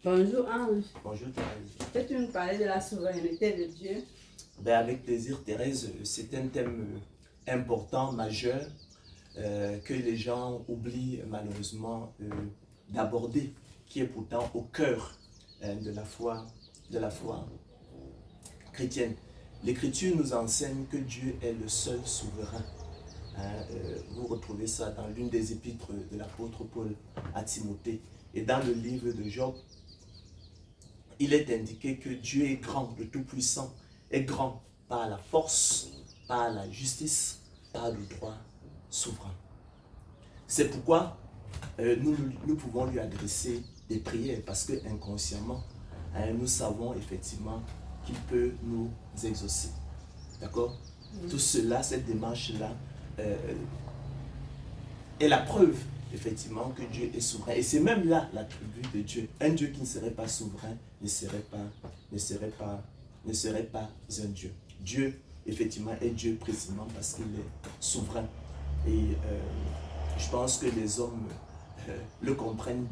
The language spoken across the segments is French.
Bonjour Ange. Bonjour Thérèse. Peux-tu nous parler de la souveraineté de Dieu? Avec plaisir Thérèse, c'est un thème important, majeur, que les gens oublient malheureusement d'aborder, qui est pourtant au cœur de la foi chrétienne. L'Écriture nous enseigne que Dieu est le seul souverain. Vous retrouvez ça dans l'une des épîtres de l'apôtre Paul à Timothée. Et dans le livre de Job, il est indiqué que Dieu est grand, le Tout-Puissant, est grand par la force, par la justice, par le droit souverain. C'est pourquoi nous pouvons lui adresser des prières, parce que inconsciemment, nous savons effectivement qu'il peut nous exaucer. D'accord? Tout cela, cette démarche-là, est la preuve effectivement que Dieu est souverain. Et c'est même là l'attribut de Dieu. Un Dieu qui ne serait pas souverain ne serait pas un Dieu. Dieu, effectivement, est Dieu précisément parce qu'il est souverain. Et je pense que les hommes le comprennent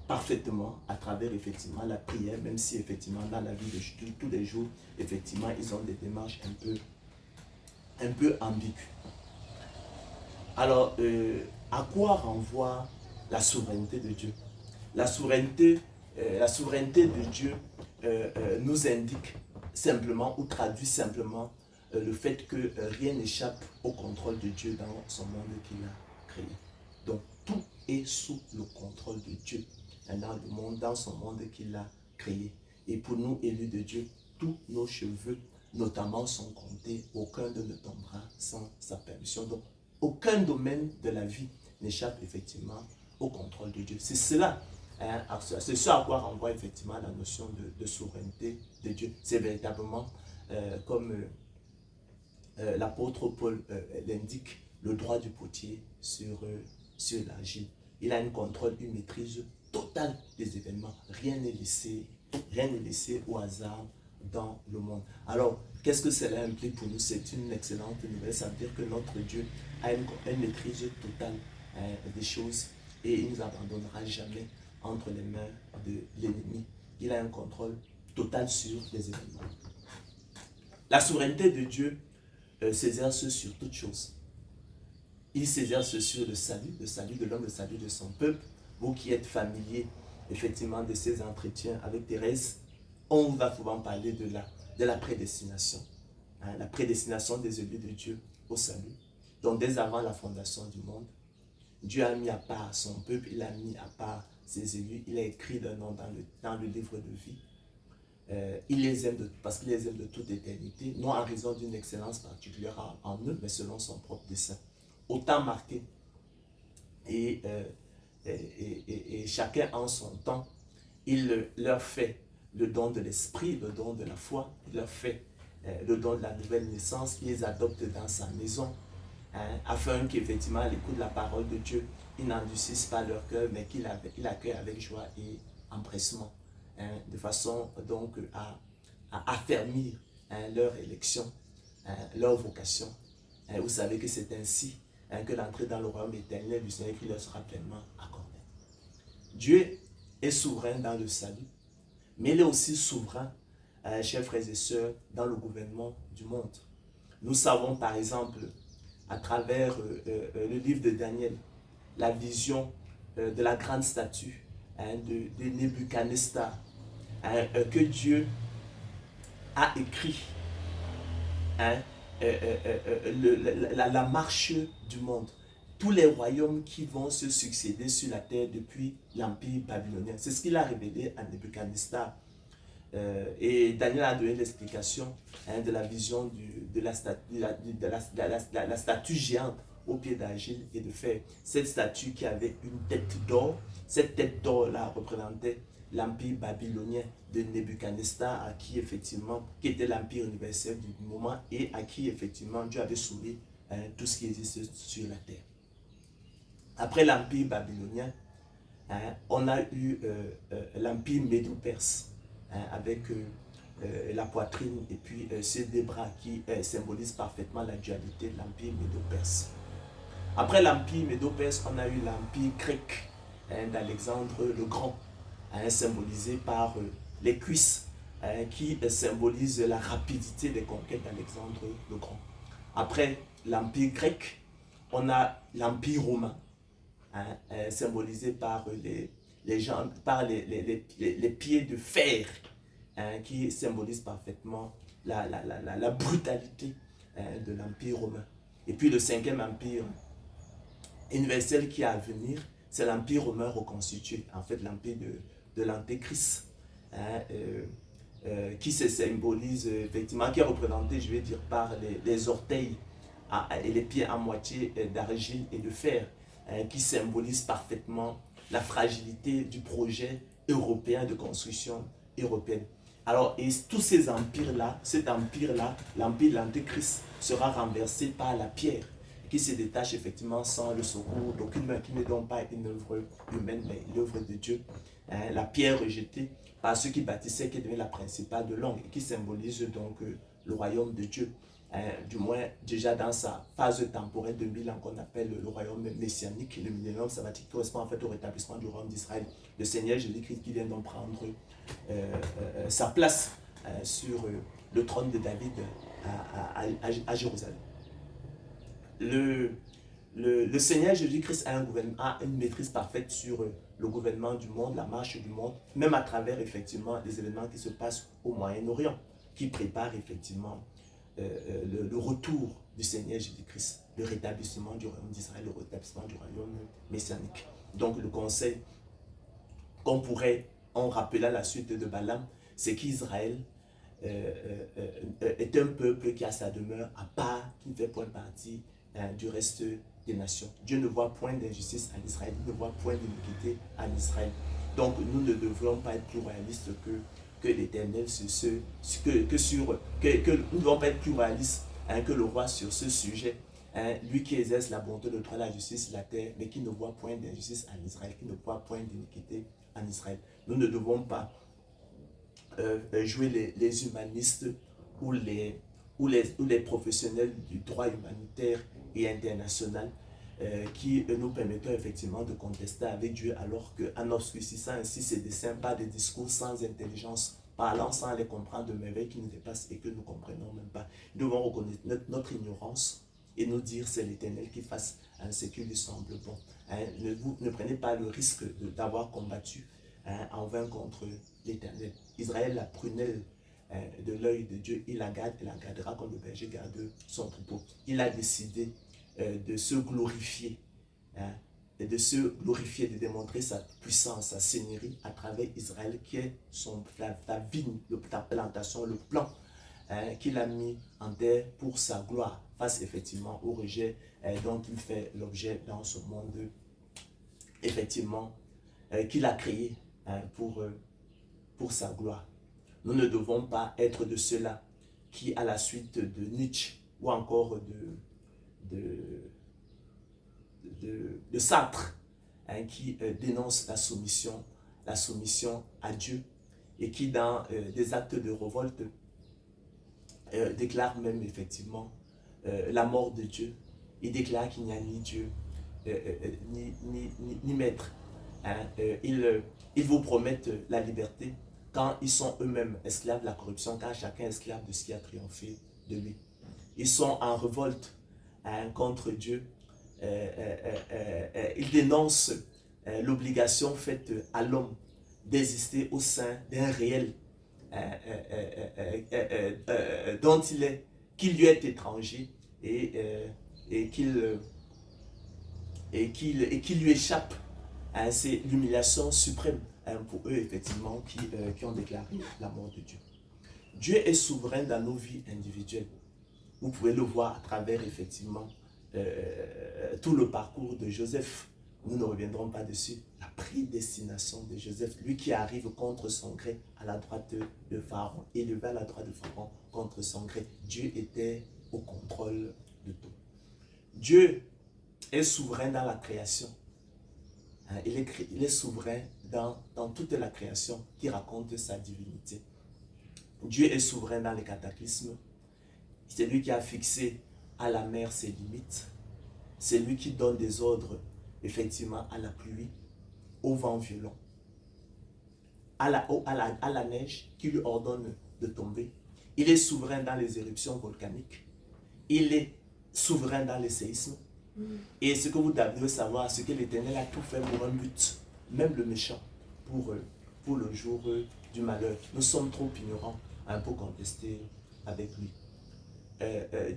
parfaitement à travers effectivement la prière, même si effectivement dans la vie de tous les jours, effectivement, ils ont des démarches un peu ambiguës. Alors, à quoi renvoie la souveraineté de Dieu? La souveraineté de Dieu nous indique simplement ou traduit simplement le fait que rien n'échappe au contrôle de Dieu dans son monde qu'il a créé. Donc, tout est sous le contrôle de Dieu dans le monde, dans son monde qu'il a créé. Et pour nous, élus de Dieu, tous nos cheveux, notamment, sont comptés. Aucun d'eux ne tombera sans sa permission. Donc, aucun domaine de la vie n'échappe effectivement au contrôle de Dieu. C'est cela, c'est ce à quoi renvoie effectivement la notion de souveraineté de Dieu. C'est véritablement, comme l'apôtre Paul l'indique, le droit du potier sur l'argile. Il a un contrôle, une maîtrise totale des événements. Rien n'est laissé au hasard dans le monde. Alors, qu'est-ce que cela implique pour nous? C'est une excellente nouvelle. Ça veut dire que notre Dieu a une maîtrise totale des choses et il ne nous abandonnera jamais entre les mains de l'ennemi. Il a un contrôle total sur les événements. La souveraineté de Dieu s'exerce sur toutes choses. Il s'exerce sur le salut de l'homme, le salut de son peuple. Vous qui êtes familiers effectivement de ces entretiens avec Thérèse, on va souvent parler de la prédestination. La prédestination des élus de Dieu au salut. Donc dès avant la fondation du monde, Dieu a mis à part son peuple, il a mis à part ses élus, il a écrit leur nom dans le livre de vie. Il les aime parce qu'il les aime de toute éternité, non en raison d'une excellence particulière en eux, mais selon son propre dessein. Autant marqué. Et chacun en son temps, il leur fait le don de l'esprit, le don de la foi, il leur fait le don de la nouvelle naissance, il les adopte dans sa maison, afin qu'effectivement, à l'écoute de la parole de Dieu, ils n'endurcissent pas leur cœur, mais qu'ils accueillent avec joie et empressement, de façon donc à affermir leur élection, leur vocation. Vous savez que c'est ainsi que l'entrée dans le royaume éternel du Seigneur qui leur sera pleinement accordée. Dieu est souverain dans le salut, mais il est aussi souverain, chers frères et sœurs, dans le gouvernement du monde. Nous savons par exemple, à travers le livre de Daniel, la vision de la grande statue de Nebuchadnezzar, que Dieu a écrit, la marche du monde. Tous les royaumes qui vont se succéder sur la terre depuis l'Empire babylonien. C'est ce qu'il a révélé à Nebuchadnezzar. Et Daniel a donné l'explication de la vision de la statue géante au pied d'argile et de fer. Cette statue qui avait une tête d'or, cette tête d'or-là représentait l'empire babylonien de Nebuchadnezzar, à qui effectivement, qui était l'empire universel du moment et à qui effectivement Dieu avait soumis tout ce qui existe sur la terre. Après l'empire babylonien, on a eu l'empire médo-perse, avec la poitrine et puis ces deux bras qui symbolisent parfaitement la dualité de l'empire médo-perse. Après l'empire médo-perse, on a eu l'empire grec d'Alexandre le Grand, symbolisé par les cuisses, qui symbolisent la rapidité des conquêtes d'Alexandre le Grand. Après l'Empire grec, on a l'Empire romain, symbolisé par les jambes, par les pieds de fer, qui symbolisent parfaitement la brutalité de l'Empire romain. Et puis le cinquième empire universel qui est à venir, c'est l'Empire romain reconstitué, en fait l'Empire de l'Antéchrist, qui se symbolise effectivement, qui est représenté, je vais dire, par les orteils et les pieds à moitié d'argile et de fer, qui symbolise parfaitement la fragilité du projet européen de construction européenne. Alors, et tous ces empires-là, cet empire-là, l'empire de l'Antéchrist, sera renversé par la pierre, qui se détache effectivement sans le secours d'aucune main, qui ne donne pas une œuvre humaine, mais l'œuvre de Dieu. La pierre rejetée par ceux qui bâtissaient, qui devenait la principale de l'angle, et qui symbolise donc le royaume de Dieu. Du moins déjà dans sa phase temporelle de 1000 ans qu'on appelle le royaume messianique, le millénium sabbatique, qui correspond en fait au rétablissement du royaume d'Israël. Le Seigneur Jésus-Christ qui vient donc prendre sa place sur le trône de David à Jérusalem. Le Seigneur Jésus-Christ a une maîtrise parfaite sur le gouvernement du monde, la marche du monde, même à travers effectivement les événements qui se passent au Moyen-Orient, qui préparent effectivement le retour du Seigneur Jésus-Christ, le rétablissement du royaume d'Israël, le rétablissement du royaume messianique. Donc le conseil qu'on pourrait en rappeler à la suite de Balaam, c'est qu'Israël est un peuple qui a sa demeure à part, qui ne fait point partie du reste des nations. Dieu ne voit point d'injustice en Israël, il ne voit point d'iniquité en Israël. Donc nous ne devrions pas être plus réalistes que l'Éternel nous ne devons pas être plus réalistes que le roi sur ce sujet, lui qui exerce la bonté, le droit, la justice, la terre, mais qui ne voit point d'injustice en Israël, qui ne voit point d'iniquité en Israël. Nous ne devons pas jouer les humanistes ou les professionnels du droit humanitaire et international qui nous permettent effectivement de contester avec Dieu, alors qu'en obscurcissant ainsi ses desseins par des discours sans intelligence, parlant sans les comprendre de merveilles qui nous dépassent et que nous ne comprenons même pas. Nous devons reconnaître notre ignorance et nous dire c'est l'Éternel qui fasse ce qui lui semble bon. Ne prenez pas le risque d'avoir combattu en vain contre l'Éternel. Israël, la prunelle de l'œil de Dieu, il la garde et la gardera comme le berger garde son troupeau. Il a décidé de se glorifier, et de se glorifier, de démontrer sa puissance, sa seigneurie à travers Israël, qui est la vigne, la plantation, le plan qu'il a mis en terre pour sa gloire, face effectivement au rejet dont il fait l'objet dans ce monde, effectivement, qu'il a créé pour sa gloire. Nous ne devons pas être de ceux-là qui, à la suite de Nietzsche ou encore de Sartre, qui dénoncent la soumission à Dieu et qui, dans des actes de révolte, déclarent même effectivement la mort de Dieu. Ils déclarent qu'il n'y a ni Dieu ni maître. Ils vous promettent la liberté quand ils sont eux-mêmes esclaves de la corruption, quand chacun est esclave de ce qui a triomphé de lui. Ils sont en révolte contre Dieu. Ils dénoncent l'obligation faite à l'homme d'exister au sein d'un réel qu'il lui est étranger et qu'il lui échappe. C'est l'humiliation suprême pour eux, effectivement, qui ont déclaré la mort de Dieu. Dieu est souverain dans nos vies individuelles. Vous pouvez le voir à travers, effectivement, tout le parcours de Joseph. Nous ne reviendrons pas dessus. La prédestination de Joseph, lui qui arrive contre son gré à la droite de Pharaon, élevé à la droite de Pharaon contre son gré. Dieu était au contrôle de tout. Dieu est souverain dans la création. Il est souverain dans toute la création qui raconte sa divinité. Dieu est souverain dans les cataclysmes. C'est lui qui a fixé à la mer ses limites. C'est lui qui donne des ordres, effectivement, à la pluie, au vent violent. à la neige qui lui ordonne de tomber. Il est souverain dans les éruptions volcaniques. Il est souverain dans les séismes. Et ce que vous devez savoir, c'est que l'Éternel a tout fait pour un but, même le méchant, pour le jour du malheur. Nous sommes trop ignorants pour contester avec lui.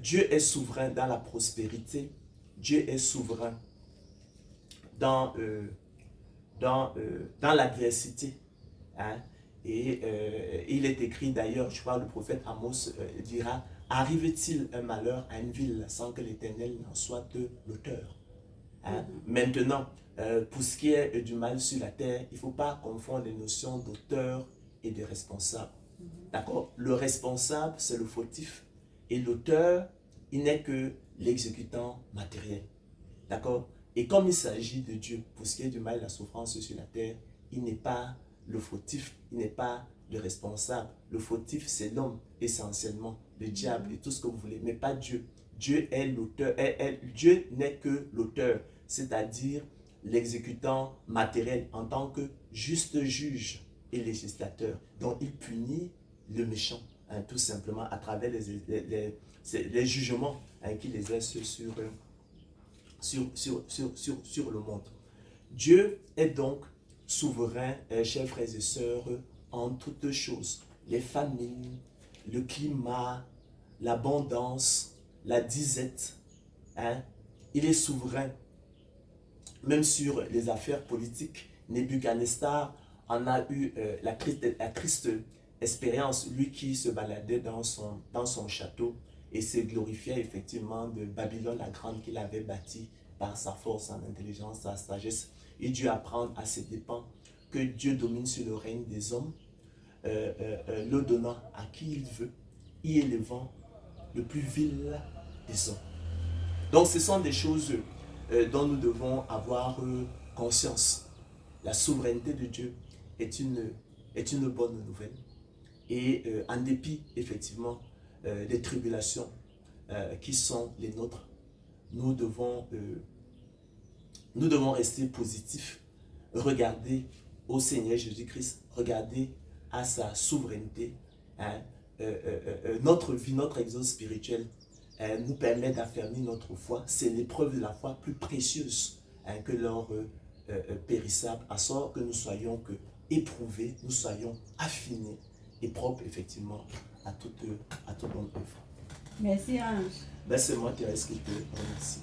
Dieu est souverain dans la prospérité. Dieu est souverain dans l'adversité. Hein? Et il est écrit d'ailleurs, je crois, le prophète Amos dira, arrive-t-il un malheur à une ville sans que l'Éternel n'en soit l'auteur? Hein? Maintenant, pour ce qui est du mal sur la terre, il ne faut pas confondre les notions d'auteur et de responsable. D'accord? Le responsable, c'est le fautif. Et l'auteur, il n'est que l'exécutant matériel. D'accord? Et comme il s'agit de Dieu, pour ce qui est du mal et de la souffrance sur la terre, il n'est pas le fautif, il n'est pas le responsable. Le fautif, c'est l'homme, essentiellement, le diable et tout ce que vous voulez, mais pas Dieu. Dieu est l'auteur, Dieu n'est que l'auteur, c'est-à-dire l'exécutant matériel en tant que juste juge et législateur. Donc, il punit le méchant, hein, tout simplement, à travers les jugements qu'il exerce sur le monde. Dieu est donc souverain, chers frères et sœurs, en toutes choses. Les famines, le climat, l'abondance, la disette. Hein? Il est souverain. Même sur les affaires politiques, Nebuchadnezzar en a eu la triste expérience, lui qui se baladait dans son château et se glorifiait effectivement de Babylone la grande qu'il avait bâtie par sa force, son intelligence, sa sagesse. Il dut apprendre à ses dépens que Dieu domine sur le règne des hommes, le donnant à qui il veut, y élevant le plus vil des hommes. Donc ce sont des choses dont nous devons avoir conscience. La souveraineté de Dieu est une bonne nouvelle. Et en dépit, effectivement, des tribulations qui sont les nôtres, nous devons rester positifs, regarder au Seigneur Jésus-Christ, regarder à sa souveraineté. Hein? Notre vie, notre exode spirituel nous permet d'affermir notre foi. C'est l'épreuve de la foi plus précieuse que l'or périssable, à sorte que nous soyons éprouvés, nous soyons affinés et propres effectivement à toute bonne œuvre. Merci Ange. Ben, c'est moi, Thérèse, qui te remercie.